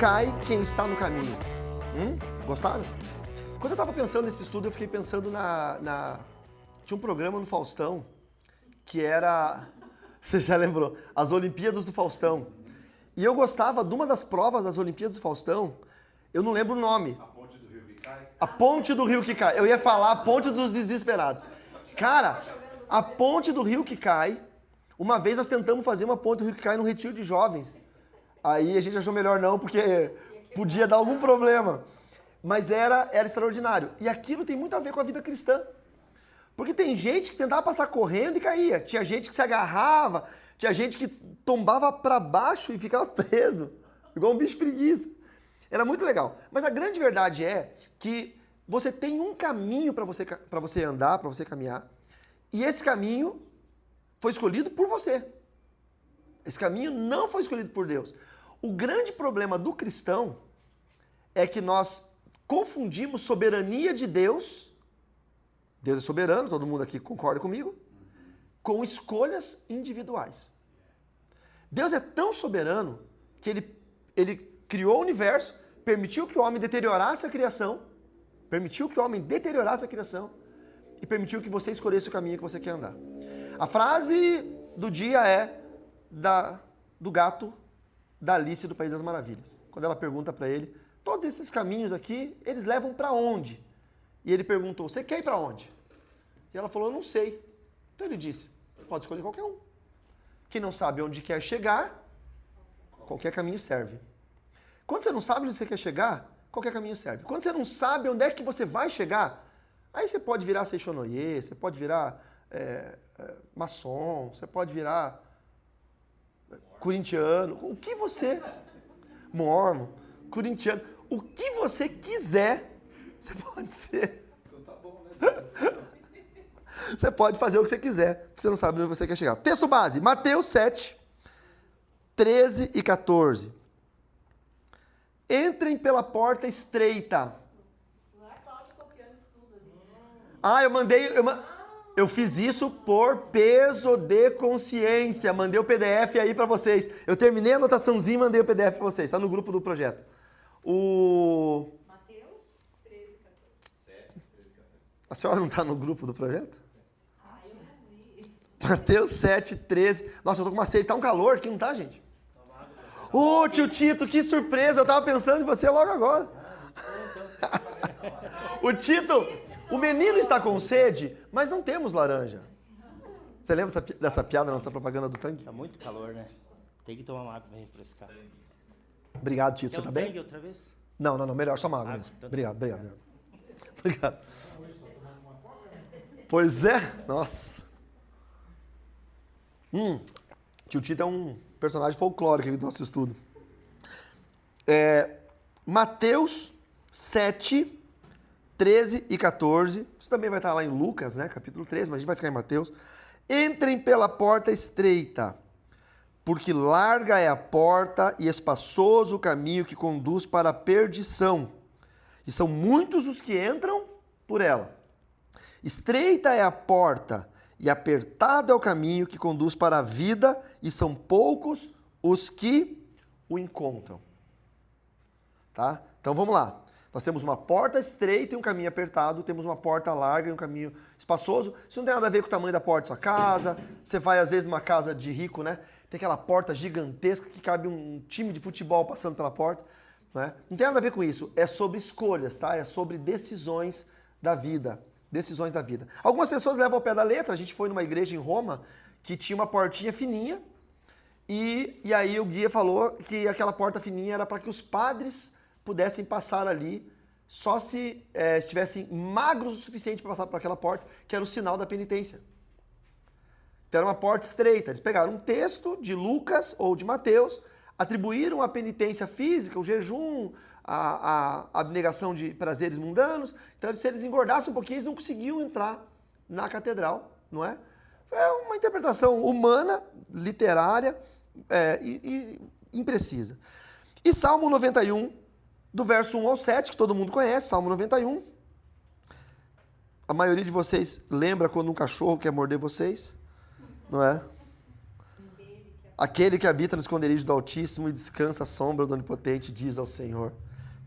cai quem está no caminho. Gostaram? Quando eu estava pensando nesse estudo, eu fiquei pensando Tinha um programa no Faustão que era... Você já lembrou? As Olimpíadas do Faustão. E eu gostava de uma das provas das Olimpíadas do Faustão, eu não lembro o nome. A ponte do rio que cai? A ponte do rio que cai. Eu ia falar a ponte dos desesperados. Cara, a ponte do rio que cai, uma vez nós tentamos fazer uma ponte do rio que cai no retiro de jovens. Aí a gente achou melhor não, porque podia dar algum problema. Mas era extraordinário. E aquilo tem muito a ver com a vida cristã. Porque tem gente que tentava passar correndo e caía. Tinha gente que se agarrava, tinha gente que tombava para baixo e ficava preso, igual um bicho preguiça. Era muito legal. Mas a grande verdade é que você tem um caminho para você andar, para você caminhar, e esse caminho foi escolhido por você. Esse caminho não foi escolhido por Deus. O grande problema do cristão é que nós confundimos soberania de Deus é soberano, todo mundo aqui concorda comigo, com escolhas individuais. Deus é tão soberano que ele criou o universo, permitiu que o homem deteriorasse a criação, e permitiu que você escolhesse o caminho que você quer andar. A frase do dia é do gato da Alice do País das Maravilhas. Quando ela pergunta para ele, todos esses caminhos aqui, eles levam para onde? E ele perguntou, você quer ir para onde? E ela falou, eu não sei. Então ele disse, pode escolher qualquer um. Quem não sabe onde quer chegar, qualquer caminho serve. Quando você não sabe onde você quer chegar, qualquer caminho serve. Quando você não sabe onde é que você vai chegar, aí você pode virar Seixonoye, você pode virar maçom, você pode virar corintiano, o que você... Mórmon, corintiano, o que você quiser, você pode ser. Então tá bom, né? Você pode fazer o que você quiser, porque você não sabe onde você quer chegar. Texto base, Mateus 7, 13 e 14. Entrem pela porta estreita. Não é Cláudio copiando isso tudo ali. Eu fiz isso por peso de consciência. Mandei o PDF aí pra vocês. Eu terminei a anotaçãozinha e mandei o PDF pra vocês. Tá no grupo do projeto. Mateus 13, 14. A senhora não tá no grupo do projeto? Ah, eu não vi. Mateus 7, 13. Nossa, eu tô com uma sede. Tá um calor aqui, não tá, gente? Ô, tio Tito, que surpresa. Eu tava pensando em você logo agora. O Tito, o menino está com sede, mas não temos laranja. Você lembra dessa piada, dessa propaganda do tanque? Tá muito calor, né? Tem que tomar uma água pra refrescar. Obrigado, Tito. Quer Você tá um bem? tangue outra vez? Não, melhor, só uma água Água, mesmo. então tá. Obrigado. Obrigado. Pois é, nossa. Tio Tito é um personagem folclórico aqui do nosso estudo. Mateus 7, 13 e 14. Isso também vai estar lá em Lucas, né? Capítulo 13, mas a gente vai ficar em Mateus. Entrem pela porta estreita, porque larga é a porta e espaçoso o caminho que conduz para a perdição. E são muitos os que entram por ela. Estreita é a porta e apertado é o caminho que conduz para a vida, e são poucos os que o encontram. Tá? Então vamos lá. Nós temos uma porta estreita e um caminho apertado, temos uma porta larga e um caminho espaçoso. Isso não tem nada a ver com o tamanho da porta da sua casa. Você vai, às vezes, numa casa de rico, né? Tem aquela porta gigantesca que cabe um time de futebol passando pela porta. Né? Não tem nada a ver com isso. É sobre escolhas, tá? É sobre decisões da vida. Decisões da vida. Algumas pessoas levam ao pé da letra. A gente foi numa igreja em Roma que tinha uma portinha fininha e aí o guia falou que aquela porta fininha era para que os padres pudessem passar ali só se estivessem magros o suficiente para passar por aquela porta, que era o sinal da penitência. Então era uma porta estreita. Eles pegaram um texto de Lucas ou de Mateus, atribuíram a penitência física, o jejum, a abnegação de prazeres mundanos. Então, se eles engordassem um pouquinho, eles não conseguiam entrar na catedral, não é? É uma interpretação humana, literária e imprecisa. E Salmo 91, do verso 1 ao 7, que todo mundo conhece, Salmo 91. A maioria de vocês lembra quando um cachorro quer morder vocês, não é? Aquele que habita no esconderijo do Altíssimo e descansa à sombra do Onipotente diz ao Senhor: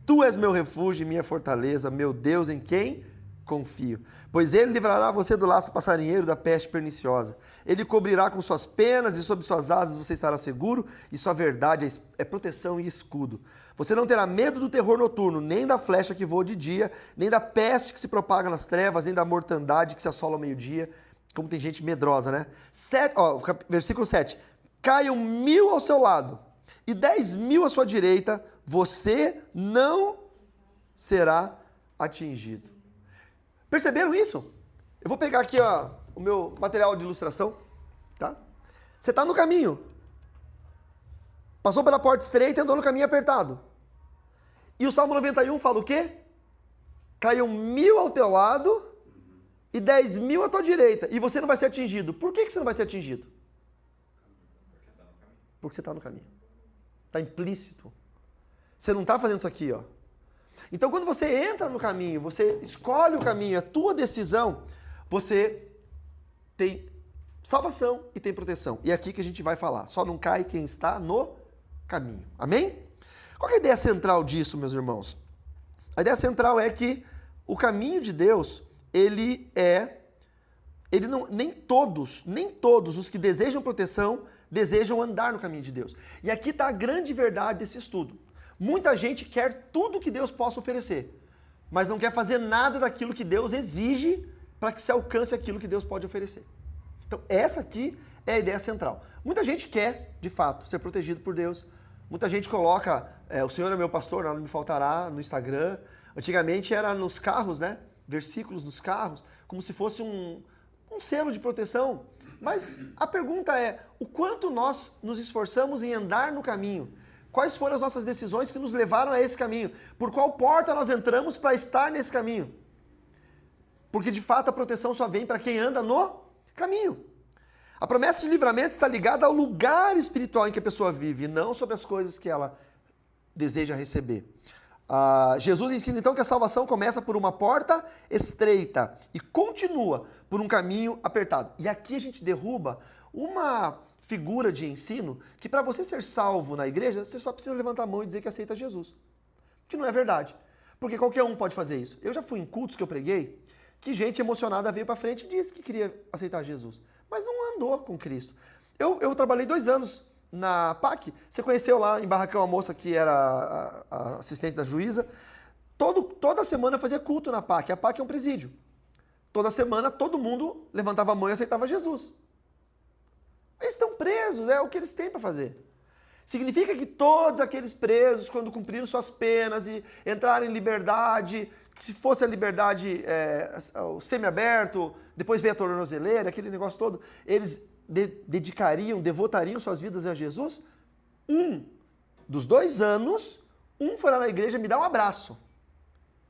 Tu és meu refúgio e minha fortaleza, meu Deus em quem confio. Pois ele livrará você do laço passarinheiro, da peste perniciosa. Ele cobrirá com suas penas e sob suas asas você estará seguro, e sua verdade é proteção e escudo. Você não terá medo do terror noturno, nem da flecha que voa de dia, nem da peste que se propaga nas trevas, nem da mortandade que se assola ao meio-dia. Como tem gente medrosa, né? Versículo 7. Caiam 1000 ao seu lado e 10.000 à sua direita, você não será atingido. Perceberam isso? Eu vou pegar aqui o meu material de ilustração, tá? Você está no caminho. Passou pela porta estreita e andou no caminho apertado. E o Salmo 91 fala o quê? Caiam 1000 ao teu lado e 10.000 à tua direita. E você não vai ser atingido. Por que você não vai ser atingido? Porque você está no caminho. Está implícito. Você não está fazendo isso aqui, ó. Então, quando você entra no caminho, você escolhe o caminho, a tua decisão, você tem salvação e tem proteção. E é aqui que a gente vai falar. Só não cai quem está no caminho. Amém? Qual é a ideia central disso, meus irmãos? A ideia central é que o caminho de Deus, nem todos os que desejam proteção desejam andar no caminho de Deus. E aqui está a grande verdade desse estudo. Muita gente quer tudo que Deus possa oferecer, mas não quer fazer nada daquilo que Deus exige para que se alcance aquilo que Deus pode oferecer. Então, essa aqui é a ideia central. Muita gente quer, de fato, ser protegido por Deus. Muita gente coloca, o Senhor é meu pastor, não me faltará, no Instagram. Antigamente era nos carros, né? Versículos nos carros, como se fosse um selo de proteção. Mas a pergunta é, o quanto nós nos esforçamos em andar no caminho? Quais foram as nossas decisões que nos levaram a esse caminho? Por qual porta nós entramos para estar nesse caminho? Porque de fato a proteção só vem para quem anda no caminho. A promessa de livramento está ligada ao lugar espiritual em que a pessoa vive, e não sobre as coisas que ela deseja receber. Jesus ensina então que a salvação começa por uma porta estreita e continua por um caminho apertado. E aqui a gente derruba uma figura de ensino que para você ser salvo na igreja, você só precisa levantar a mão e dizer que aceita Jesus. Que não é verdade. Porque qualquer um pode fazer isso. Eu já fui em cultos que eu preguei, que gente emocionada veio para frente e disse que queria aceitar Jesus. Mas não andou com Cristo. Eu trabalhei 2 anos na PAC. Você conheceu lá em Barracão a moça que era a assistente da juíza. Toda semana eu fazia culto na PAC. A PAC é um presídio. Toda semana todo mundo levantava a mão e aceitava Jesus. Eles estão presos, é o que eles têm para fazer. Significa que todos aqueles presos, quando cumpriram suas penas e entraram em liberdade, que se fosse a liberdade o semiaberto, depois veio a tornozeleira, aquele negócio todo, eles devotariam suas vidas a Jesus? Dos 2 anos, foi lá na igreja me dar um abraço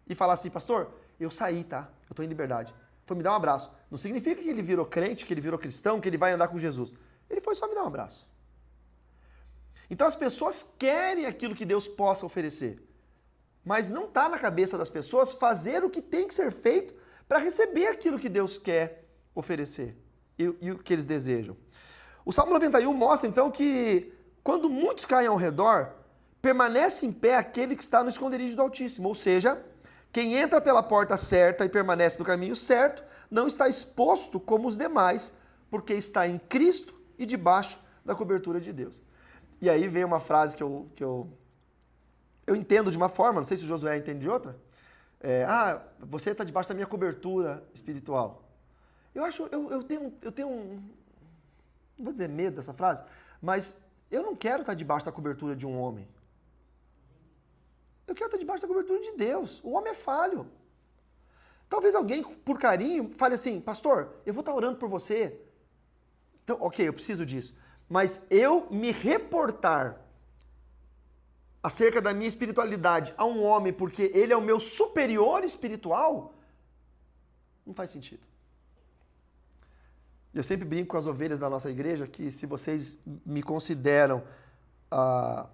e falar assim, pastor, eu saí, tá? Eu estou em liberdade. Foi me dar um abraço. Não significa que ele virou crente, que ele virou cristão, que ele vai andar com Jesus. Ele foi só me dar um abraço. Então as pessoas querem aquilo que Deus possa oferecer, mas não está na cabeça das pessoas fazer o que tem que ser feito para receber aquilo que Deus quer oferecer e o que eles desejam. O Salmo 91 mostra então que quando muitos caem ao redor, permanece em pé aquele que está no esconderijo do Altíssimo, ou seja, quem entra pela porta certa e permanece no caminho certo, não está exposto como os demais, porque está em Cristo e debaixo da cobertura de Deus. E aí vem uma frase que eu entendo de uma forma, não sei se o Josué entende de outra. Você está debaixo da minha cobertura espiritual. Eu tenho não vou dizer medo dessa frase, mas eu não quero estar debaixo da cobertura de um homem. Eu quero estar debaixo da cobertura de Deus. O homem é falho. Talvez alguém, por carinho, fale assim, pastor, eu vou estar orando por você. Então, ok, eu preciso disso. Mas eu me reportar acerca da minha espiritualidade a um homem porque ele é o meu superior espiritual, não faz sentido. Eu sempre brinco com as ovelhas da nossa igreja que se vocês me consideram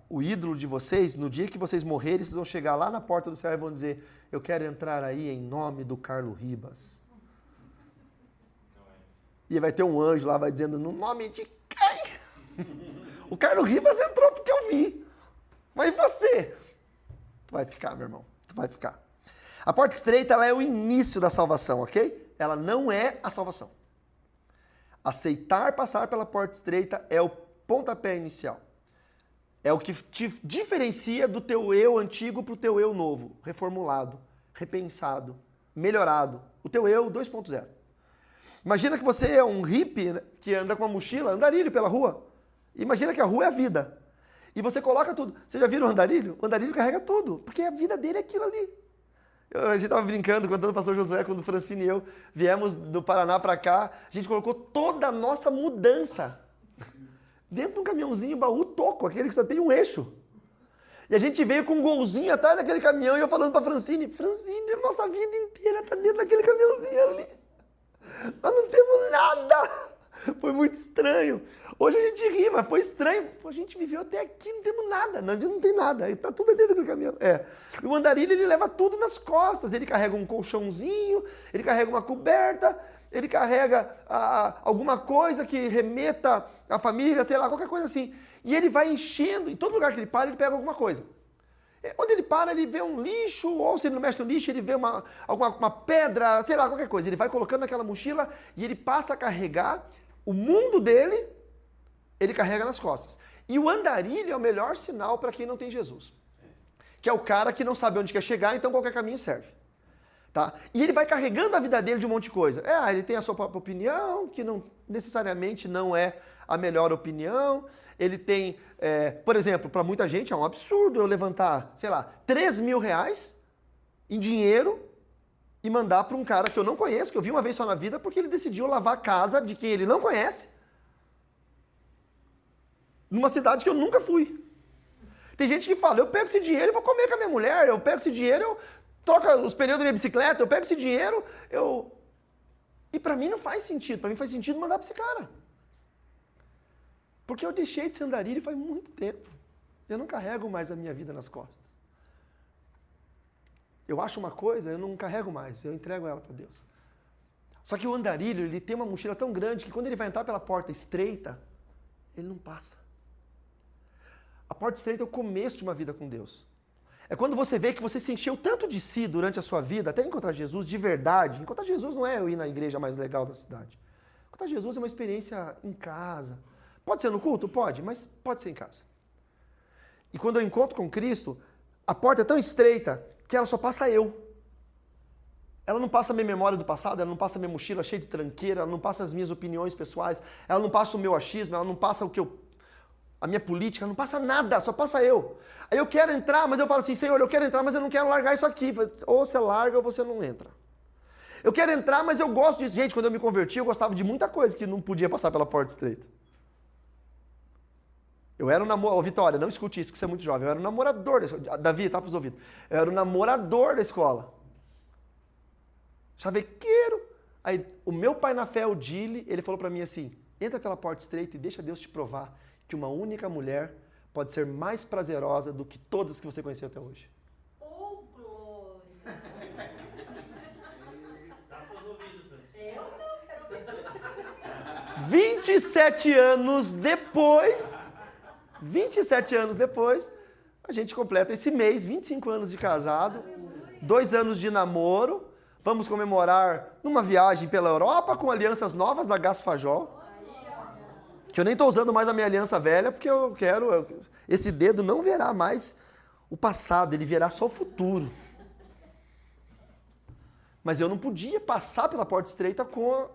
o ídolo de vocês, no dia que vocês morrerem, vocês vão chegar lá na porta do céu e vão dizer, eu quero entrar aí em nome do Carlos Ribas. E vai ter um anjo lá, vai dizendo, no nome de quem? O Carlos Ribas entrou porque eu vi. Mas e você? Tu vai ficar, meu irmão. Tu vai ficar. A porta estreita, ela é o início da salvação, ok? Ela não é a salvação. Aceitar passar pela porta estreita é o pontapé inicial. É o que te diferencia do teu eu antigo para o teu eu novo, reformulado, repensado, melhorado. O teu eu 2.0. Imagina que você é um hippie que anda com uma mochila, andarilho pela rua. Imagina que a rua é a vida. E você coloca tudo. Você já viu o andarilho? O andarilho carrega tudo, porque a vida dele é aquilo ali. A gente estava brincando, contando o pastor Josué, quando o Francine e eu viemos do Paraná para cá, a gente colocou toda a nossa mudança dentro de um caminhãozinho, baú toco, aquele que só tem um eixo. E a gente veio com um golzinho atrás daquele caminhão e eu falando para Francine, a nossa vida inteira está dentro daquele caminhãozinho ali. Nós não temos nada. Foi muito estranho. Hoje a gente ri, mas foi estranho. A gente viveu até aqui, não temos nada. Não tem nada. Está tudo dentro do caminhão. E o andarilho, ele leva tudo nas costas. Ele carrega um colchãozinho, ele carrega uma coberta, ele carrega alguma coisa que remeta à família, sei lá, qualquer coisa assim. E ele vai enchendo. Em todo lugar que ele para, ele pega alguma coisa. Onde ele para, ele vê um lixo, ou se ele não mexe no lixo, ele vê uma pedra, sei lá, qualquer coisa. Ele vai colocando naquela mochila e ele passa a carregar o mundo dele, ele carrega nas costas. E o andarilho é o melhor sinal para quem não tem Jesus. Que é o cara que não sabe onde quer chegar, então qualquer caminho serve. Tá? E ele vai carregando a vida dele de um monte de coisa. Ele tem a sua própria opinião, que não necessariamente não é a melhor opinião. Ele tem, por exemplo, para muita gente é um absurdo eu levantar, sei lá, 3 mil reais em dinheiro e mandar para um cara que eu não conheço, que eu vi uma vez só na vida, porque ele decidiu lavar a casa de quem ele não conhece, numa cidade que eu nunca fui. Tem gente que fala, eu pego esse dinheiro e vou comer com a minha mulher, eu pego esse dinheiro, eu troco os pneus da minha bicicleta, eu pego esse dinheiro, E para mim não faz sentido, para mim faz sentido mandar para esse cara. Porque eu deixei de ser andarilho faz muito tempo. Eu não carrego mais a minha vida nas costas. Eu acho uma coisa, eu não carrego mais, eu entrego ela para Deus. Só que o andarilho, ele tem uma mochila tão grande que quando ele vai entrar pela porta estreita, ele não passa. A porta estreita é o começo de uma vida com Deus. É quando você vê que você se encheu tanto de si durante a sua vida, até encontrar Jesus de verdade. Encontrar Jesus não é eu ir na igreja mais legal da cidade. Encontrar Jesus é uma experiência em casa. Pode ser no culto? Pode, mas pode ser em casa. E quando eu encontro com Cristo, a porta é tão estreita que ela só passa eu. Ela não passa a minha memória do passado, ela não passa a minha mochila cheia de tranqueira, ela não passa as minhas opiniões pessoais, ela não passa o meu achismo, ela não passa a minha política, não passa nada, só passa eu. Aí eu quero entrar, mas eu falo assim, Senhor, eu quero entrar, mas eu não quero largar isso aqui. Ou você larga ou você não entra. Eu quero entrar, mas eu gosto disso. Gente, quando eu me converti, eu gostava de muita coisa que não podia passar pela porta estreita. Eu era um namorador, Vitória, não escute isso, que você é muito jovem. Eu era um namorador da escola. Davi, tá pros ouvidos. Eu era um namorador da escola. Chavequeiro. Aí, o meu pai na fé, o Dili, ele falou pra mim assim, entra pela porta estreita e deixa Deus te provar que uma única mulher pode ser mais prazerosa do que todas que você conheceu até hoje. Oh, glória! Eu não quero ver. 27 anos depois, a gente completa esse mês, 25 anos de casado, 2 anos de namoro, vamos comemorar numa viagem pela Europa com alianças novas da Gasfajol, que eu nem estou usando mais a minha aliança velha, porque esse dedo não verá mais o passado, ele verá só o futuro. Mas eu não podia passar pela porta estreita com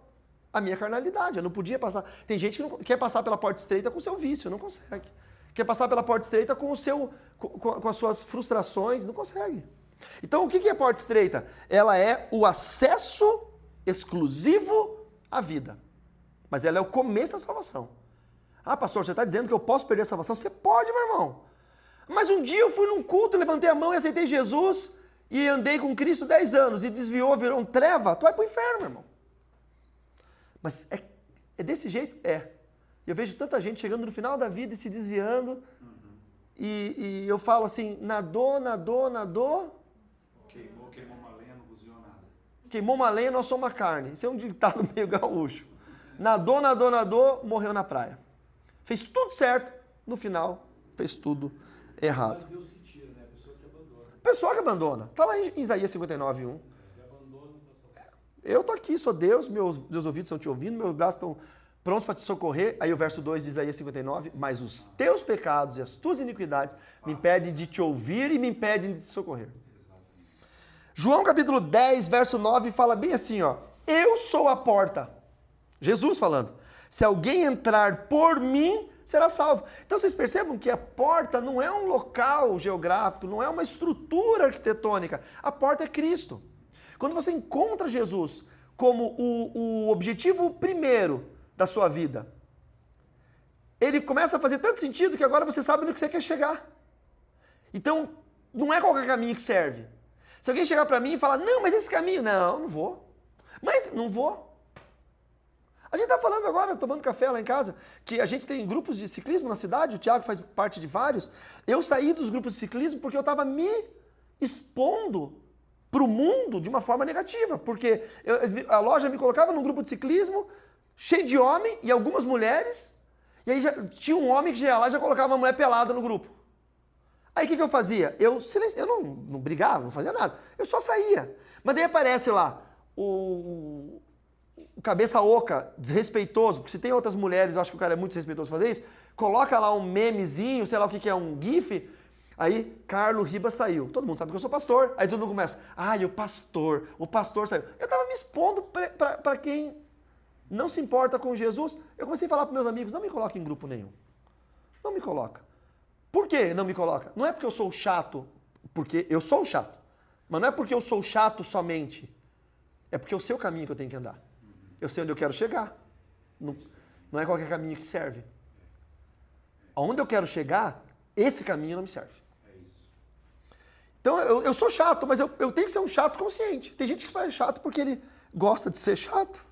a minha carnalidade, eu não podia passar. Tem gente que não quer passar pela porta estreita com o seu vício, não consegue. Quer passar pela porta estreita com as suas frustrações, não consegue. Então o que é porta estreita? Ela é o acesso exclusivo à vida. Mas ela é o começo da salvação. Ah, pastor, você está dizendo que eu posso perder a salvação? Você pode, meu irmão. Mas um dia eu fui num culto, levantei a mão e aceitei Jesus e andei com Cristo 10 anos e desviou, virou um treva, tu vai para o inferno, meu irmão. Mas é desse jeito? É. Eu vejo tanta gente chegando no final da vida e se desviando e eu falo assim, nadou. Queimou uma lenha, não cozinhou nada. Queimou uma lenha, nós somos uma carne. Isso é um ditado meio gaúcho. Nadou, morreu na praia. Fez tudo certo, no final fez tudo errado. Deus que tira, né? A pessoa que abandona. Pessoa que abandona. Está lá em Isaías 59:1. Eu estou aqui, sou Deus, meus ouvidos estão te ouvindo, meus braços estão prontos para te socorrer. Aí o verso 2 de Isaías 59, mas os teus pecados e as tuas iniquidades me impedem de te ouvir e me impedem de te socorrer. João capítulo 10, verso 9, fala bem assim, ó. Eu sou a porta. Jesus falando. Se alguém entrar por mim, será salvo. Então vocês percebam que a porta não é um local geográfico, não é uma estrutura arquitetônica. A porta é Cristo. Quando você encontra Jesus como o objetivo primeiro da sua vida, ele começa a fazer tanto sentido que agora você sabe no que você quer chegar. Então, não é qualquer caminho que serve. Se alguém chegar para mim e falar, não, mas esse caminho, não vou. Mas não vou. A gente está falando agora, tomando café lá em casa, que a gente tem grupos de ciclismo na cidade, o Thiago faz parte de vários. Eu saí dos grupos de ciclismo porque eu estava me expondo para o mundo de uma forma negativa, porque a loja me colocava num grupo de ciclismo cheio de homem e algumas mulheres, e aí já tinha um homem que já ia lá e já colocava uma mulher pelada no grupo. Aí o que eu fazia? Eu não brigava, não fazia nada, eu só saía. Mas daí aparece lá o cabeça oca, desrespeitoso, porque se tem outras mulheres, eu acho que o cara é muito desrespeitoso fazer isso, coloca lá um memezinho, sei lá o que é, um gif. Aí, Carlos Ribas saiu. Todo mundo sabe que eu sou pastor. Aí todo mundo começa, o pastor saiu. Eu estava me expondo para quem não se importa com Jesus. Eu comecei a falar para meus amigos, não me coloque em grupo nenhum. Não me coloca. Por que não me coloca? Não é porque eu sou chato, porque eu sou chato. Mas não é porque eu sou chato somente. É porque eu sei o caminho que eu tenho que andar. Eu sei onde eu quero chegar. Não é qualquer caminho que serve. Aonde eu quero chegar, esse caminho não me serve. Então, eu sou chato, mas eu tenho que ser um chato consciente. Tem gente que só é chato porque ele gosta de ser chato,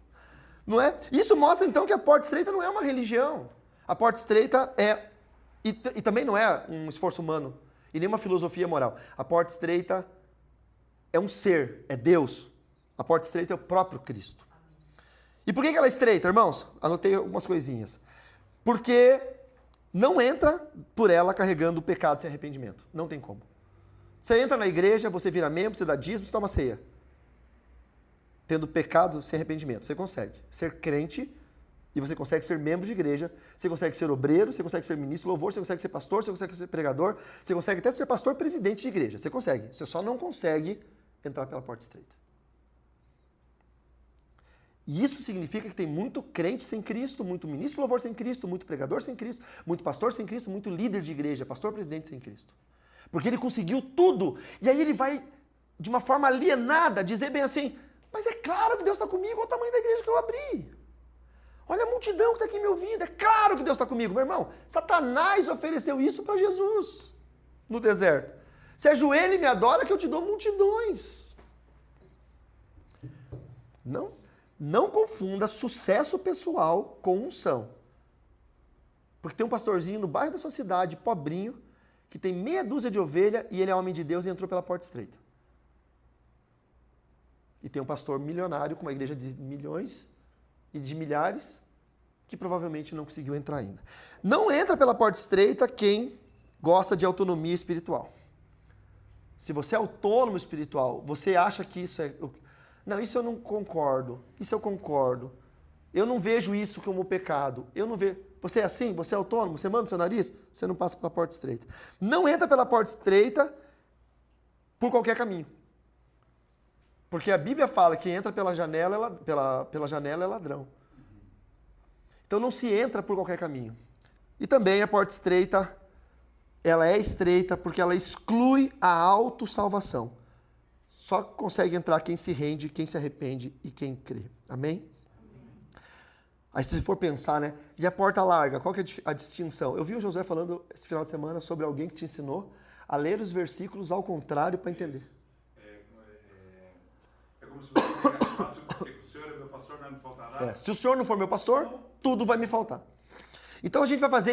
não é? Isso mostra, então, que a porta estreita não é uma religião. A porta estreita é, e também não é um esforço humano, e nem uma filosofia moral. A porta estreita é um ser, é Deus. A porta estreita é o próprio Cristo. E por que ela é estreita, irmãos? Anotei algumas coisinhas. Porque não entra por ela carregando o pecado sem arrependimento. Não tem como. Você entra na igreja, você vira membro, você dá dízimo, você toma ceia. Tendo pecado sem arrependimento. Você consegue ser crente e você consegue ser membro de igreja, você consegue ser obreiro, você consegue ser ministro de louvor, você consegue ser pastor, você consegue ser pregador, você consegue até ser pastor presidente de igreja. Você consegue. Você só não consegue entrar pela porta estreita. E isso significa que tem muito crente sem Cristo, muito ministro de louvor sem Cristo, muito pregador sem Cristo, muito pastor sem Cristo, muito líder de igreja, pastor presidente sem Cristo. Porque ele conseguiu tudo. E aí ele vai, de uma forma alienada, dizer bem assim, mas é claro que Deus está comigo, olha o tamanho da igreja que eu abri. Olha a multidão que está aqui me ouvindo, é claro que Deus está comigo. Meu irmão, Satanás ofereceu isso para Jesus no deserto. Se ajoelha e me adora que eu te dou multidões. Não confunda sucesso pessoal com unção. Porque tem um pastorzinho no bairro da sua cidade, pobrinho, que tem meia dúzia de ovelha e ele é homem de Deus e entrou pela porta estreita. E tem um pastor milionário com uma igreja de milhões e de milhares que provavelmente não conseguiu entrar ainda. Não entra pela porta estreita quem gosta de autonomia espiritual. Se você é autônomo espiritual, você acha que isso é... Não, isso eu não concordo. Isso eu concordo. Eu não vejo isso como pecado. Eu não vejo... Você é assim? Você é autônomo? Você manda o seu nariz? Você não passa pela porta estreita. Não entra pela porta estreita por qualquer caminho. Porque a Bíblia fala que entra pela janela, pela janela é ladrão. Então não se entra por qualquer caminho. E também a porta estreita, ela é estreita porque ela exclui a autossalvação. Só consegue entrar quem se rende, quem se arrepende e quem crê. Amém? Aí se você for pensar, né? E a porta larga, qual que é a distinção? Eu vi o Josué falando esse final de semana sobre alguém que te ensinou a ler os versículos ao contrário para entender. É como se você falasse o Senhor é meu pastor, não me faltará. Se o Senhor não for meu pastor, tudo vai me faltar. Então a gente vai fazer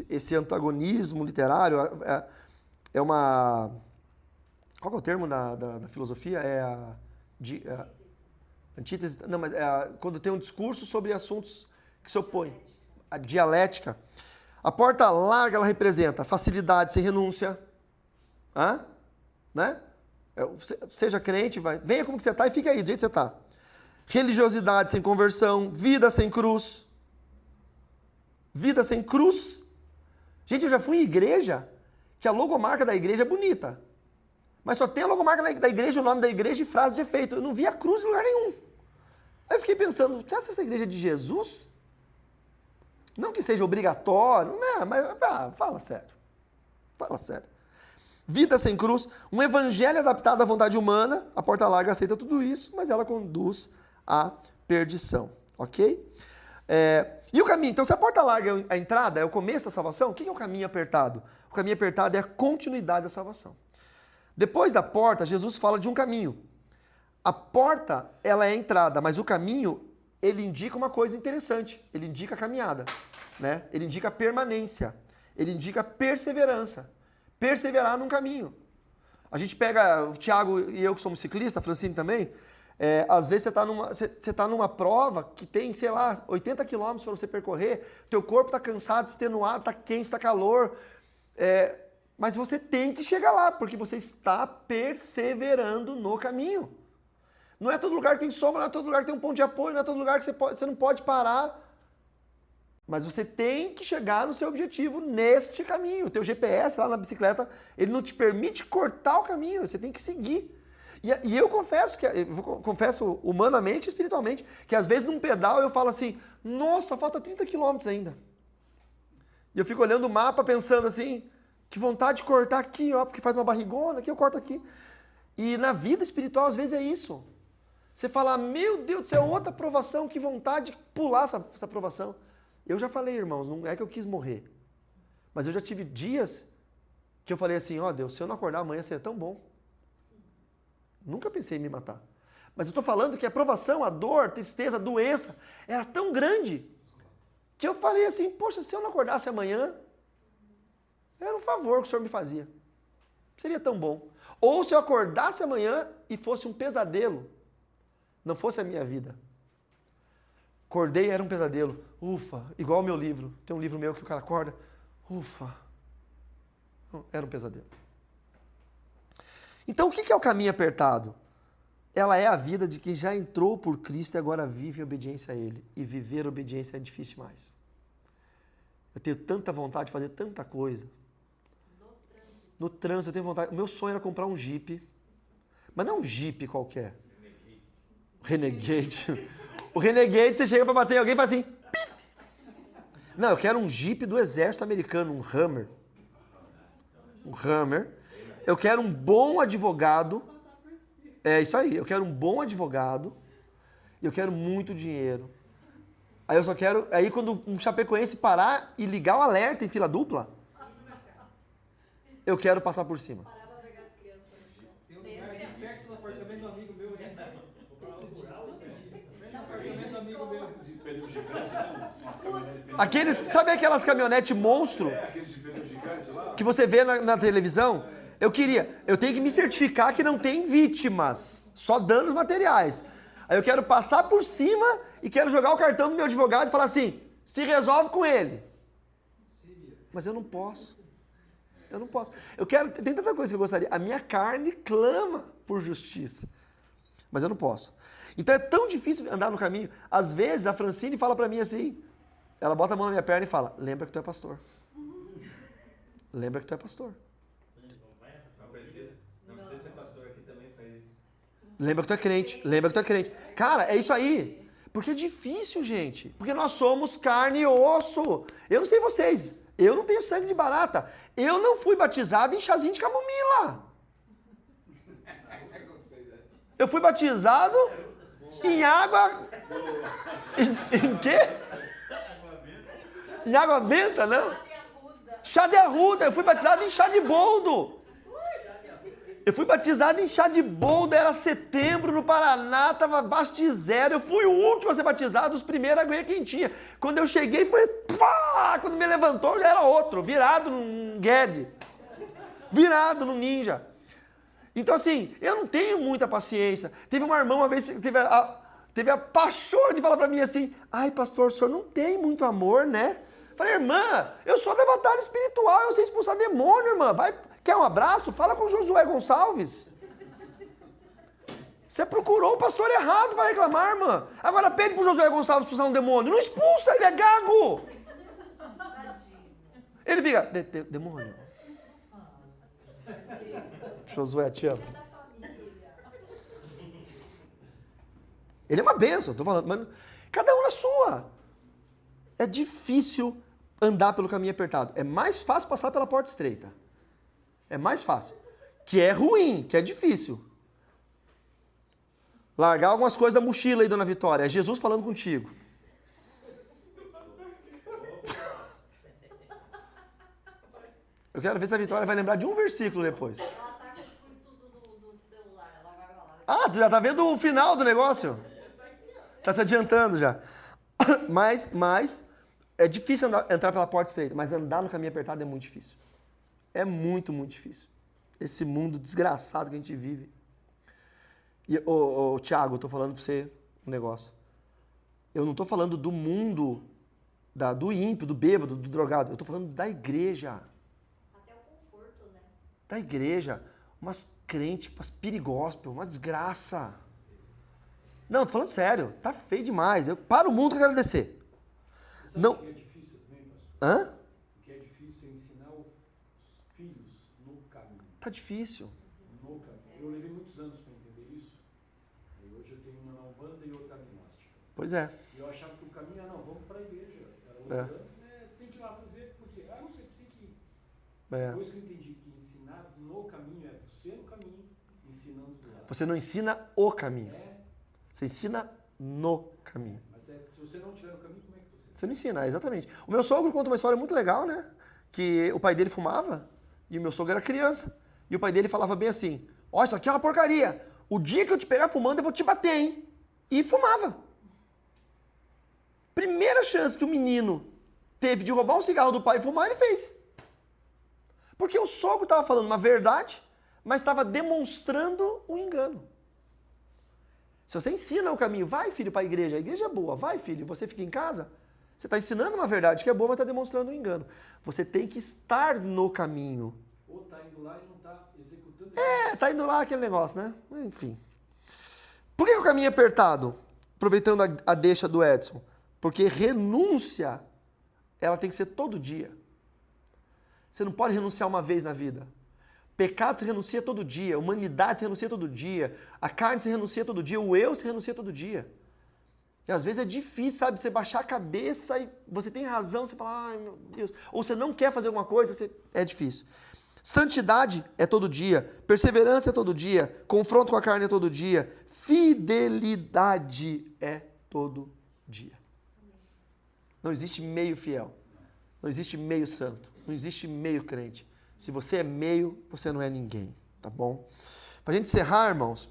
esse antagonismo literário. É uma... Qual que é o termo da filosofia? Antítese. Não, mas quando tem um discurso sobre assuntos que se opõem. a dialética. A porta larga, ela representa facilidade sem renúncia. Né? Seja crente, venha como que você está e fica aí, do jeito que você está. Religiosidade sem conversão, vida sem cruz. Vida sem cruz. Gente, eu já fui em igreja que a logomarca da igreja é bonita. Mas só tem a logomarca da igreja, o nome da igreja e frase de efeito. Eu não vi a cruz em lugar nenhum. Aí eu fiquei pensando, será que essa igreja é de Jesus? Não que seja obrigatório, não, mas fala sério. Fala sério. Vida sem cruz, um evangelho adaptado à vontade humana, a porta larga aceita tudo isso, mas ela conduz à perdição, ok? E o caminho, então se a porta larga é a entrada, é o começo da salvação, o que é o caminho apertado? O caminho apertado é a continuidade da salvação. Depois da porta, Jesus fala de um caminho. A porta, ela é a entrada, mas o caminho, ele indica uma coisa interessante, ele indica a caminhada, né? Ele indica a permanência, ele indica a perseverança. Perseverar num caminho. A gente pega, o Thiago e eu que somos ciclistas, a Francine também, às vezes você está numa prova que tem, sei lá, 80 quilômetros para você percorrer, teu corpo está cansado, extenuado, está quente, está calor, mas você tem que chegar lá, porque você está perseverando no caminho. Não é todo lugar que tem sombra, não é todo lugar que tem um ponto de apoio, não é todo lugar que você não pode parar. Mas você tem que chegar no seu objetivo neste caminho. O teu GPS lá na bicicleta, ele não te permite cortar o caminho, você tem que seguir. E eu confesso humanamente e espiritualmente, que às vezes num pedal eu falo assim, nossa, falta 30 quilômetros ainda. E eu fico olhando o mapa pensando assim, que vontade de cortar aqui, ó, porque faz uma barrigona, aqui eu corto aqui. E na vida espiritual às vezes é isso. Você fala, meu Deus do céu, outra provação, que vontade de pular essa provação. Eu já falei, irmãos, não é que eu quis morrer. Mas eu já tive dias que eu falei assim, ó Deus, se eu não acordar amanhã seria tão bom. Nunca pensei em me matar. Mas eu estou falando que a provação, a dor, a tristeza, a doença, era tão grande que eu falei assim, poxa, se eu não acordasse amanhã, era um favor que o Senhor me fazia. Seria tão bom. Ou se eu acordasse amanhã e fosse um pesadelo, não fosse a minha vida. Acordei, era um pesadelo. Ufa, igual o meu livro. Tem um livro meu que o cara acorda. Ufa. Era um pesadelo. Então o que é o caminho apertado? Ela é a vida de quem já entrou por Cristo e agora vive em obediência a Ele. E viver obediência é difícil demais. Eu tenho tanta vontade de fazer tanta coisa. No trânsito eu tenho vontade. O meu sonho era comprar um Jeep. Mas não um Jeep qualquer. Renegade. O Renegade, você chega pra bater em alguém e faz assim, pif. Não, eu quero um Jeep do exército americano, um Hummer. Um Hummer. Eu quero um bom advogado. É isso aí, eu quero um bom advogado. E eu quero muito dinheiro. Aí eu só quero, aí quando um chapecoense parar e ligar o alerta em fila dupla, eu quero passar por cima. Parar pra pegar as crianças no chão. Tem um lugar aqui perto do apartamento do amigo meu, né? De pneu gigante, né? Umas caminhonetes de pneu Aqueles, sabe aquelas caminhonetes monstro aqueles de pneu gigante lá? que você vê na televisão? Eu tenho que me certificar que não tem vítimas, só danos materiais. Aí eu quero passar por cima e quero jogar o cartão do meu advogado e falar assim, se resolve com ele. Mas eu não posso. Eu não posso. Tem tanta coisa que eu gostaria. A minha carne clama por justiça. Mas eu não posso. Então é tão difícil andar no caminho. Às vezes a Francine fala pra mim assim, ela bota a mão na minha perna e fala, lembra que tu é pastor. Lembra que tu é pastor. Não precisa ser pastor aqui também faz isso. Lembra que tu é crente. Lembra que tu é crente. Cara, é isso aí. Porque é difícil, gente. Porque nós somos carne e osso. Eu não sei vocês. Eu não tenho sangue de barata. Eu não fui batizado em chazinho de camomila. Eu fui batizado em água... Em quê? Em água benta, não? Chá de arruda. Eu fui batizado em chá de boldo. Eu fui batizado em chá de boldo, era setembro no Paraná, estava abaixo de zero. Eu fui o último a ser batizado, os primeiros a ganhar quentinha. Quando eu cheguei, foi... Pá! Quando me levantou, já era outro, virado num Guede. Virado num ninja. Então, assim, eu não tenho muita paciência. Teve uma irmã uma vez, teve a pachorra de falar pra mim assim, ai pastor, o senhor não tem muito amor, né? Falei, irmã, eu sou da batalha espiritual, eu sei expulsar demônio, irmã. Quer um abraço? Fala com Josué Gonçalves. Você procurou o pastor errado para reclamar, irmã. Agora pede pro Josué Gonçalves expulsar um demônio. Não expulsa, ele é gago. Ele fica, demônio. Josué, te amo. Ele é uma bênção, tô falando, mas cada um na sua. É difícil andar pelo caminho apertado. É mais fácil passar pela porta estreita. É mais fácil. Que é ruim, que é difícil. Largar algumas coisas da mochila aí, dona Vitória. É Jesus falando contigo. Eu quero ver se a Vitória vai lembrar de um versículo depois. Ela tá com o estudo do celular, ela vai lá. Ah, tu já tá vendo o final do negócio? Tá se adiantando já. Mas é difícil entrar pela porta estreita, mas andar no caminho apertado é muito difícil. É muito, muito difícil. Esse mundo desgraçado que a gente vive. E, Tiago, eu tô falando pra você um negócio. Eu não tô falando do mundo, do ímpio, do bêbado, do drogado. Eu tô falando da igreja. Até o conforto, né? Da igreja. Umas crentes, umas perigospel, uma desgraça. Não, tô falando sério. Tá feio demais. Para o mundo que eu quero descer. Você sabe Não. o que é difícil também, pastor? Hã? O que é difícil é ensinar os filhos no caminho. Tá difícil. No caminho. Eu levei muitos anos para entender isso. E hoje eu tenho uma na Umbanda e outra agnóstica. Pois é. E eu achava que o caminho era, não, vamos para a igreja. Era 8 É. anos, né? Tem que ir lá fazer, porque, não sei, tem que ir. É. Depois que eu entendi que ensinar no caminho é você no caminho, ensinando do lado. Você não ensina o caminho. É, Você ensina no caminho. mas se você não tiver no caminho, como é que você... Você não ensina, exatamente. O meu sogro conta uma história muito legal, né? Que o pai dele fumava e o meu sogro era criança. E o pai dele falava bem assim, ó, isso aqui é uma porcaria. O dia que eu te pegar fumando, eu vou te bater, hein? E fumava. Primeira chance que o menino teve de roubar um cigarro do pai e fumar, ele fez. Porque o sogro estava falando uma verdade, mas estava demonstrando um engano. Se você ensina o caminho, vai filho para a igreja é boa, vai filho, você fica em casa, você está ensinando uma verdade que é boa, mas está demonstrando um engano. Você tem que estar no caminho. Ou tá indo lá e não tá executando. Tá indo lá aquele negócio, né? Enfim. Por que o caminho é apertado? Aproveitando a deixa do Edson. Porque renúncia, ela tem que ser todo dia. Você não pode renunciar uma vez na vida. Pecado se renuncia todo dia, humanidade se renuncia todo dia, a carne se renuncia todo dia, o eu se renuncia todo dia. E às vezes é difícil, sabe, você baixar a cabeça e você tem razão, você fala, ai meu Deus, ou você não quer fazer alguma coisa, é difícil. Santidade é todo dia, perseverança é todo dia, confronto com a carne é todo dia, fidelidade é todo dia. Não existe meio fiel, não existe meio santo, não existe meio crente. Se você é meio, você não é ninguém, tá bom? Pra gente encerrar, irmãos,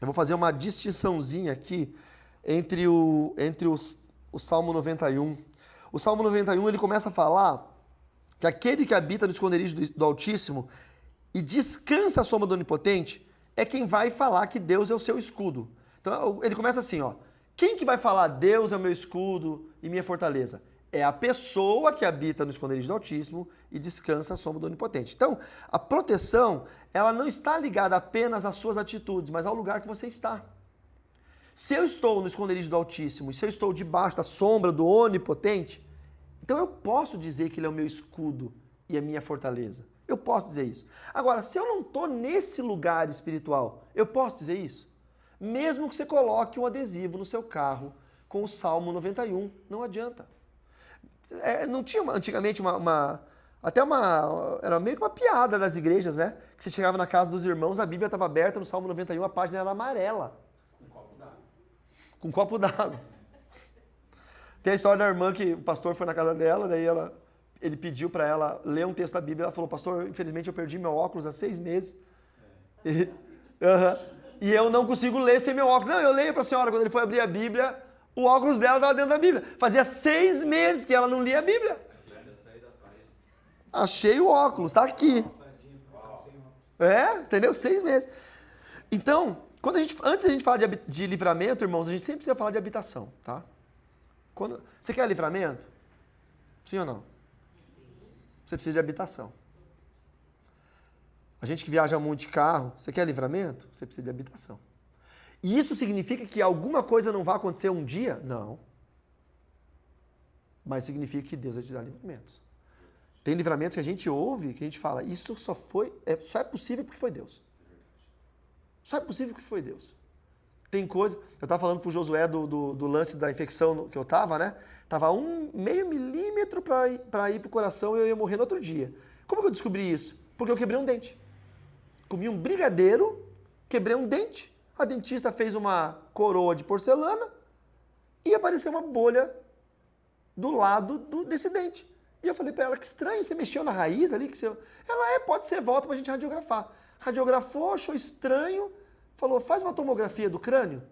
eu vou fazer uma distinçãozinha aqui entre o Salmo 91. O Salmo 91, ele começa a falar que aquele que habita no esconderijo do Altíssimo e descansa à sombra do Onipotente é quem vai falar que Deus é o seu escudo. Então, ele começa assim, ó. Quem que vai falar Deus é o meu escudo e minha fortaleza? É a pessoa que habita no esconderijo do Altíssimo e descansa à sombra do Onipotente. Então, a proteção, ela não está ligada apenas às suas atitudes, mas ao lugar que você está. Se eu estou no esconderijo do Altíssimo e se eu estou debaixo da sombra do Onipotente, então eu posso dizer que Ele é o meu escudo e a minha fortaleza. Eu posso dizer isso. Agora, se eu não estou nesse lugar espiritual, eu posso dizer isso? Mesmo que você coloque um adesivo no seu carro com o Salmo 91, não adianta. Não tinha antigamente era meio que uma piada das igrejas, né? Que você chegava na casa dos irmãos, a Bíblia estava aberta no Salmo 91, a página era amarela. Com um copo d'água. Tem a história da irmã que o pastor foi na casa dela, daí ele pediu para ela ler um texto da Bíblia, ela falou, pastor, infelizmente eu perdi meu óculos há 6 meses. E eu não consigo ler sem meu óculos. Não, eu leio para a senhora, quando ele foi abrir a Bíblia, o óculos dela estava dentro da Bíblia. Fazia 6 meses que ela não lia a Bíblia. Achei o óculos, está aqui. Entendeu? 6 meses. Então, Antes a gente falar de livramento, irmãos, a gente sempre precisa falar de habitação, tá? Você quer livramento? Sim ou não? Você precisa de habitação. A gente que viaja muito de carro, você quer livramento? Você precisa de habitação. E isso significa que alguma coisa não vai acontecer um dia? Não. Mas significa que Deus vai te dar livramentos. Tem livramentos que a gente ouve, que a gente fala, isso só é possível porque foi Deus. Só é possível porque foi Deus. Tem coisa, eu estava falando pro Josué do lance da infecção que eu estava, né? Tava meio milímetro para ir pro coração e eu ia morrer no outro dia. Como que eu descobri isso? Porque eu quebrei um dente. Comi um brigadeiro, quebrei um dente, a dentista fez uma coroa de porcelana e apareceu uma bolha do lado desse dente. E eu falei para ela, que estranho, você mexeu na raiz ali? Ela, pode ser, volta pra gente radiografar. Radiografou, achou estranho, falou, faz uma tomografia do crânio.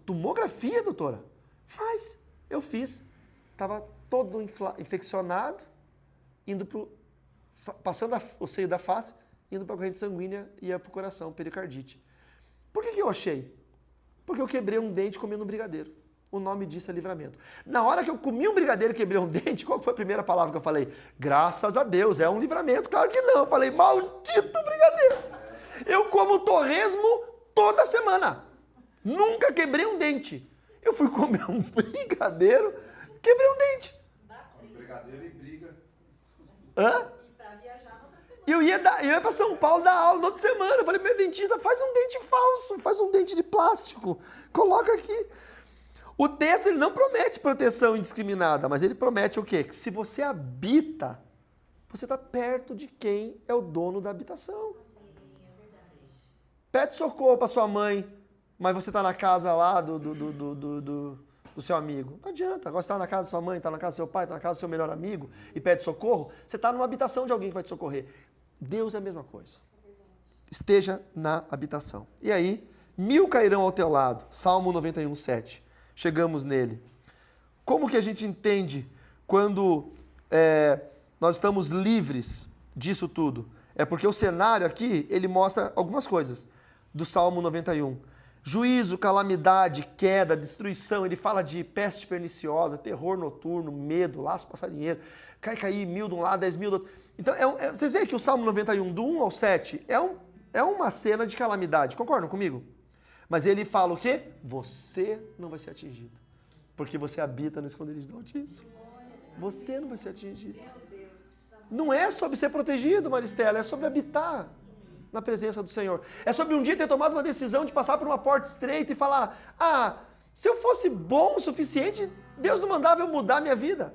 Tomografia, doutora? Faz. Eu fiz. Estava todo infeccionado, passando o seio da face, indo para a corrente sanguínea e ia para o coração, pericardite. Por que eu achei? Porque eu quebrei um dente comendo um brigadeiro. O nome disso é livramento. Na hora que eu comi um brigadeiro e quebrei um dente, qual foi a primeira palavra que eu falei? Graças a Deus, é um livramento. Claro que não. Eu falei, maldito brigadeiro. Eu como torresmo toda semana. Nunca quebrei um dente. Eu fui comer um brigadeiro, quebrei um dente. Brigadeiro e briga. Hã? E pra viajar na outra semana. Eu ia para São Paulo dar aula na outra semana. Eu falei, meu dentista, faz um dente falso, faz um dente de plástico. Coloca aqui. O texto ele não promete proteção indiscriminada, mas ele promete o quê? Que se você habita, você está perto de quem é o dono da habitação. Pede socorro para sua mãe, mas você está na casa lá do seu amigo. Não adianta. Agora você está na casa da sua mãe, está na casa do seu pai, está na casa do seu melhor amigo e pede socorro, você está numa habitação de alguém que vai te socorrer. Deus é a mesma coisa. Esteja na habitação. E aí, 1000 cairão ao teu lado. Salmo 91, 7. Chegamos nele. Como que a gente entende quando nós estamos livres disso tudo? É porque o cenário aqui, ele mostra algumas coisas do Salmo 91. Juízo, calamidade, queda, destruição. Ele fala de peste perniciosa, terror noturno, medo, laço passarinheiro. Cair 1000 de um lado, 10.000 do outro. Então, vocês veem que o Salmo 91, do 1 ao 7, é uma cena de calamidade. Concordam comigo? Mas ele fala o quê? Você não vai ser atingido. Porque você habita no esconderijo do Altíssimo. Você não vai ser atingido. Não é sobre ser protegido, Maristela, é sobre habitar na presença do Senhor. É sobre um dia ter tomado uma decisão de passar por uma porta estreita e falar, se eu fosse bom o suficiente, Deus não mandava eu mudar a minha vida.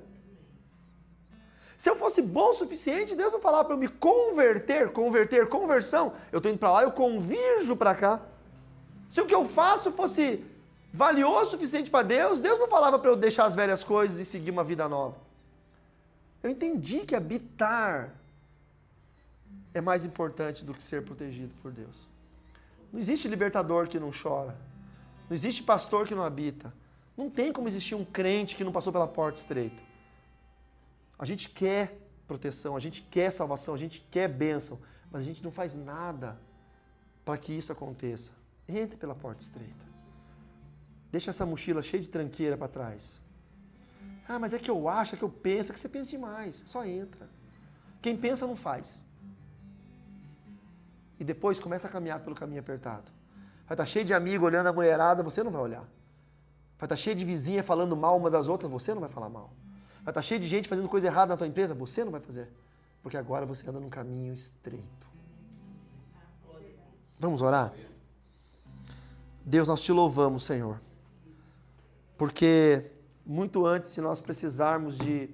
Se eu fosse bom o suficiente, Deus não falava para eu me conversão. Eu estou indo para lá, eu convirjo para cá. Se o que eu faço fosse valioso o suficiente para Deus, Deus não falava para eu deixar as velhas coisas e seguir uma vida nova. Eu entendi que habitar é mais importante do que ser protegido por Deus. Não existe libertador que não chora. Não existe pastor que não habita. Não tem como existir um crente que não passou pela porta estreita. A gente quer proteção, a gente quer salvação, a gente quer bênção, mas a gente não faz nada para que isso aconteça. Entre pela porta estreita. Deixa essa mochila cheia de tranqueira para trás. Mas é que eu acho, é que eu penso, é que você pensa demais. Só entra. Quem pensa não faz. E depois começa a caminhar pelo caminho apertado. Vai estar cheio de amigo olhando a mulherada, você não vai olhar. Vai estar cheio de vizinha falando mal uma das outras, você não vai falar mal. Vai estar cheio de gente fazendo coisa errada na tua empresa, você não vai fazer. Porque agora você anda num caminho estreito. Vamos orar? Deus, nós te louvamos, Senhor. Porque muito antes de nós precisarmos de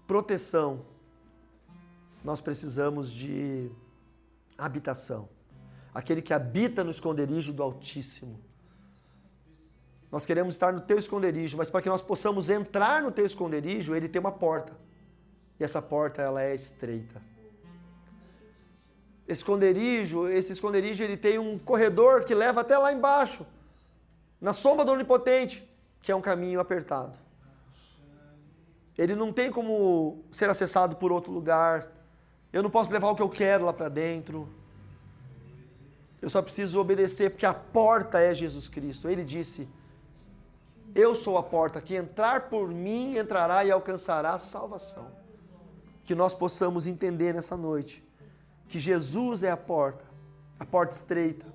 proteção, nós precisamos de habitação. Aquele que habita no esconderijo do Altíssimo. Nós queremos estar no teu esconderijo, mas para que nós possamos entrar no teu esconderijo, ele tem uma porta. E essa porta, ela é estreita. Esse esconderijo, ele tem um corredor que leva até lá embaixo, na sombra do Onipotente, que é um caminho apertado. Ele não tem como ser acessado por outro lugar. Eu não posso levar o que eu quero lá para dentro. Eu só preciso obedecer, porque a porta é Jesus Cristo. Ele disse, eu sou a porta, que entrar por mim entrará e alcançará a salvação. Que nós possamos entender nessa noite que Jesus é a porta estreita,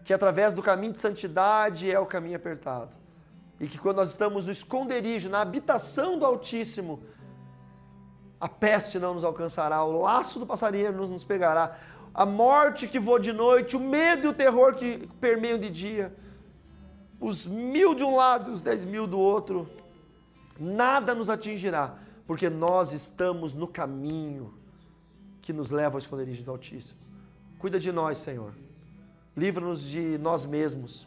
que através do caminho de santidade é o caminho apertado, e que quando nós estamos no esconderijo, na habitação do Altíssimo, a peste não nos alcançará, o laço do passarinheiro não nos pegará, a morte que voa de noite, o medo e o terror que permeiam de dia, os 1000 de um lado e os 10.000 do outro, nada nos atingirá, porque nós estamos no caminho que nos leva ao esconderijo do Altíssimo. Cuida de nós, Senhor. Livra-nos de nós mesmos.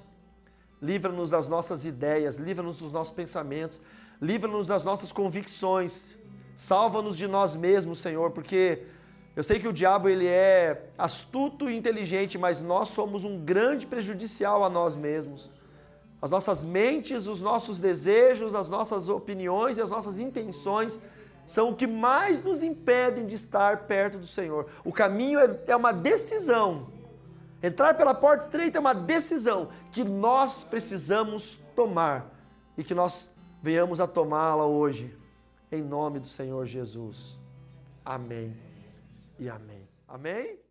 Livra-nos das nossas ideias. Livra-nos dos nossos pensamentos. Livra-nos das nossas convicções. Salva-nos de nós mesmos, Senhor, porque eu sei que o diabo ele é astuto e inteligente, mas nós somos um grande prejudicial a nós mesmos. As nossas mentes, os nossos desejos, as nossas opiniões e as nossas intenções são o que mais nos impedem de estar perto do Senhor. O caminho é uma decisão. Entrar pela porta estreita é uma decisão que nós precisamos tomar e que nós venhamos a tomá-la hoje, em nome do Senhor Jesus. Amém e amém. Amém?